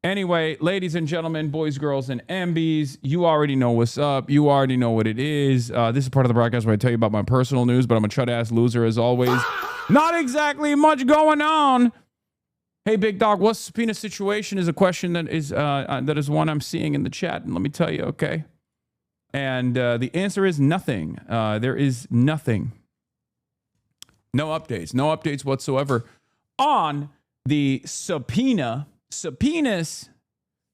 Anyway, ladies and gentlemen, boys, girls, and ambies, you already know what's up. You already know what it is. This is part of the broadcast where I tell you about my personal news, but I'm a chud-ass loser as always. Not exactly much going on. Hey, Big Dog, what's subpoena situation is a question that is one I'm seeing in the chat, and let me tell you, okay? And the answer is nothing. There is nothing. No updates whatsoever on the subpoena. Subpoenas.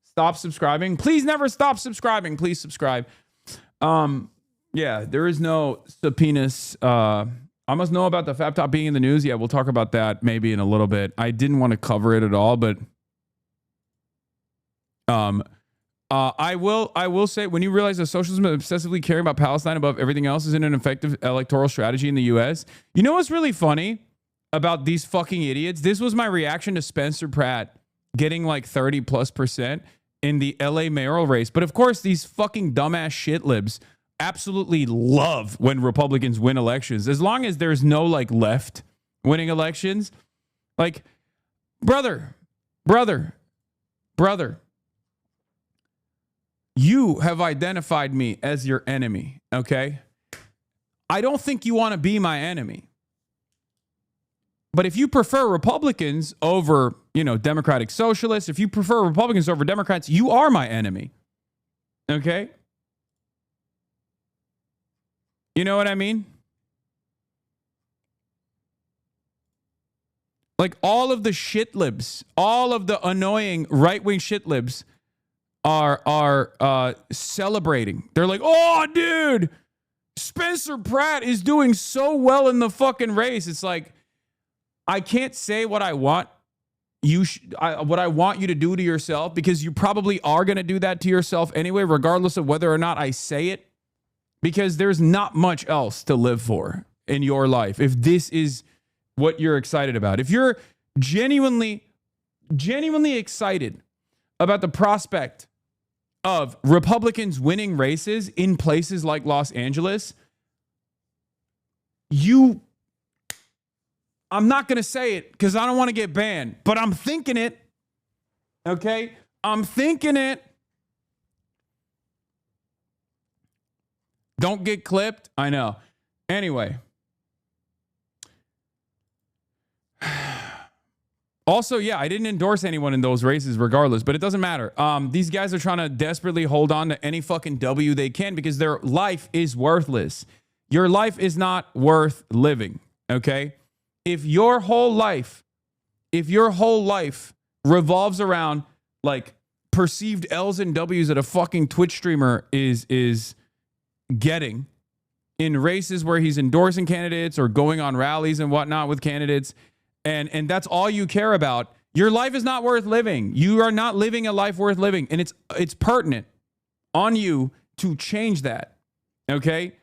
Stop subscribing. Please never stop subscribing. Please subscribe. Yeah, there is no subpoenas. I must know about the Fab Top being in the news. Yeah, we'll talk about that maybe in a little bit. I didn't want to cover it at all, but I will say, when you realize that socialism obsessively caring about Palestine above everything else isn't an effective electoral strategy in the US, you know what's really funny about these fucking idiots? This was my reaction to Spencer Pratt getting like 30+% in the LA mayoral race. But of course, these fucking dumbass shitlibs absolutely love when Republicans win elections. As long as there's no like left winning elections, like, brother, you have identified me as your enemy, okay? I don't think you want to be my enemy. But if you prefer Republicans over, Democratic Socialists, if you prefer Republicans over Democrats, you are my enemy. Okay? You know what I mean? Like, all of the shitlibs, all of the annoying right-wing shitlibs are celebrating. They're like, oh, dude, Spencer Pratt is doing so well in the fucking race. It's like, I can't say what I want what I want you to do to yourself, because you probably are going to do that to yourself anyway, regardless of whether or not I say it, because there's not much else to live for in your life. If this is what you're excited about, if you're genuinely excited about the prospect of Republicans winning races in places like Los Angeles, I'm not going to say it because I don't want to get banned, but I'm thinking it. Okay? I'm thinking it. Don't get clipped. I know. Anyway. Also, yeah, I didn't endorse anyone in those races regardless, but it doesn't matter. These guys are trying to desperately hold on to any fucking W they can because their life is worthless. Your life is not worth living, okay? If your whole life revolves around like perceived L's and W's that a fucking Twitch streamer is getting in races where he's endorsing candidates or going on rallies and whatnot with candidates, and that's all you care about, your life is not worth living. You are not living a life worth living, and it's pertinent on you to change that. Okay?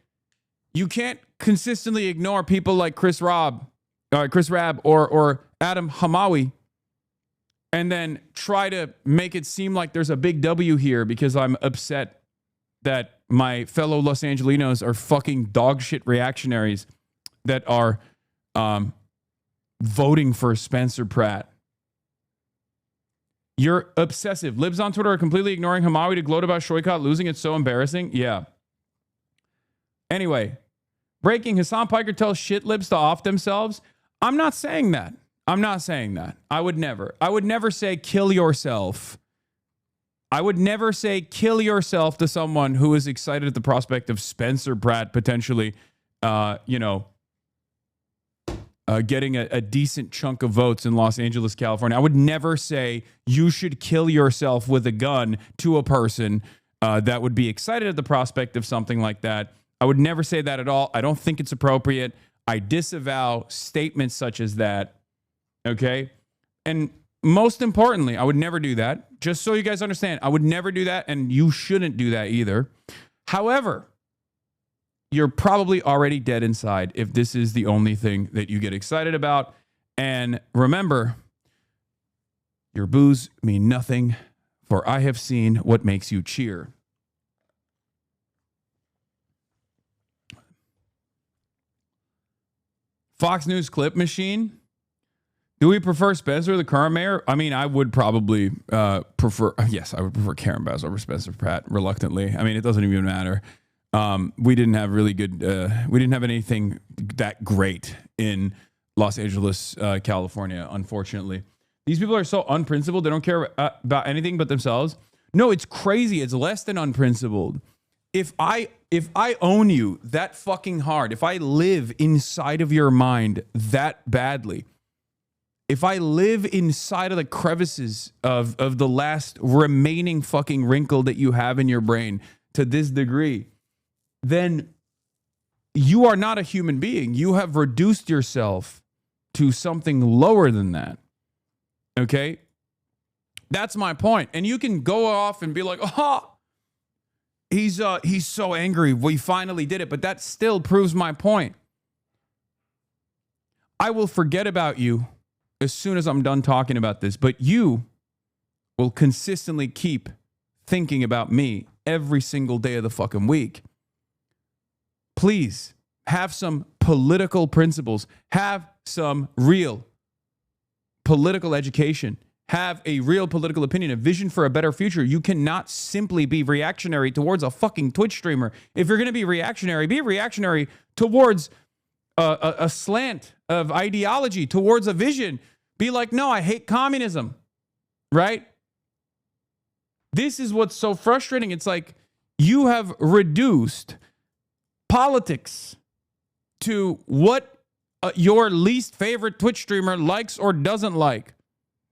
You can't consistently ignore people like Chris Rabb or Adam Hamawi and then try to make it seem like there's a big W here because I'm upset that my fellow Los Angelinos are fucking dog shit reactionaries that are voting for Spencer Pratt. You're obsessive. Libs on Twitter are completely ignoring Hamawi to gloat about Shoykot losing. It's so embarrassing. Yeah. Anyway, breaking: Hasan Piker tells shit libs to off themselves. I'm not saying that. I would never say kill yourself. I would never say kill yourself to someone who is excited at the prospect of Spencer Pratt potentially, getting a decent chunk of votes in Los Angeles, California. I would never say you should kill yourself with a gun to a person that would be excited at the prospect of something like that. I would never say that at all. I don't think it's appropriate. I disavow statements such as that. Okay? And most importantly, I would never do that. Just so you guys understand, I would never do that, and you shouldn't do that either. However, you're probably already dead inside if this is the only thing that you get excited about. And remember, your boos mean nothing, for I have seen what makes you cheer. Fox News clip machine. Do we prefer Spencer, the current mayor? I mean, I would probably prefer. Yes, I would prefer Karen Bass over Spencer Pratt. Reluctantly, I mean, it doesn't even matter. We didn't have really good. We didn't have anything that great in Los Angeles, California. Unfortunately, these people are so unprincipled. They don't care about anything but themselves. No, it's crazy. It's less than unprincipled. If I own you that fucking hard, if I live inside of your mind that badly. If I live inside of the crevices of the last remaining fucking wrinkle that you have in your brain to this degree, then you are not a human being. You have reduced yourself to something lower than that. Okay? That's my point. And you can go off and be like, oh, he's so angry. We finally did it. But that still proves my point. I will forget about you as soon as I'm done talking about this, but you will consistently keep thinking about me every single day of the fucking week. Please have some political principles, have some real political education, have a real political opinion, a vision for a better future. You cannot simply be reactionary towards a fucking Twitch streamer. If you're going to be reactionary towards a slant of ideology, towards a vision. Be like, no, I hate communism, right? This is what's so frustrating. It's like you have reduced politics to what your least favorite Twitch streamer likes or doesn't like.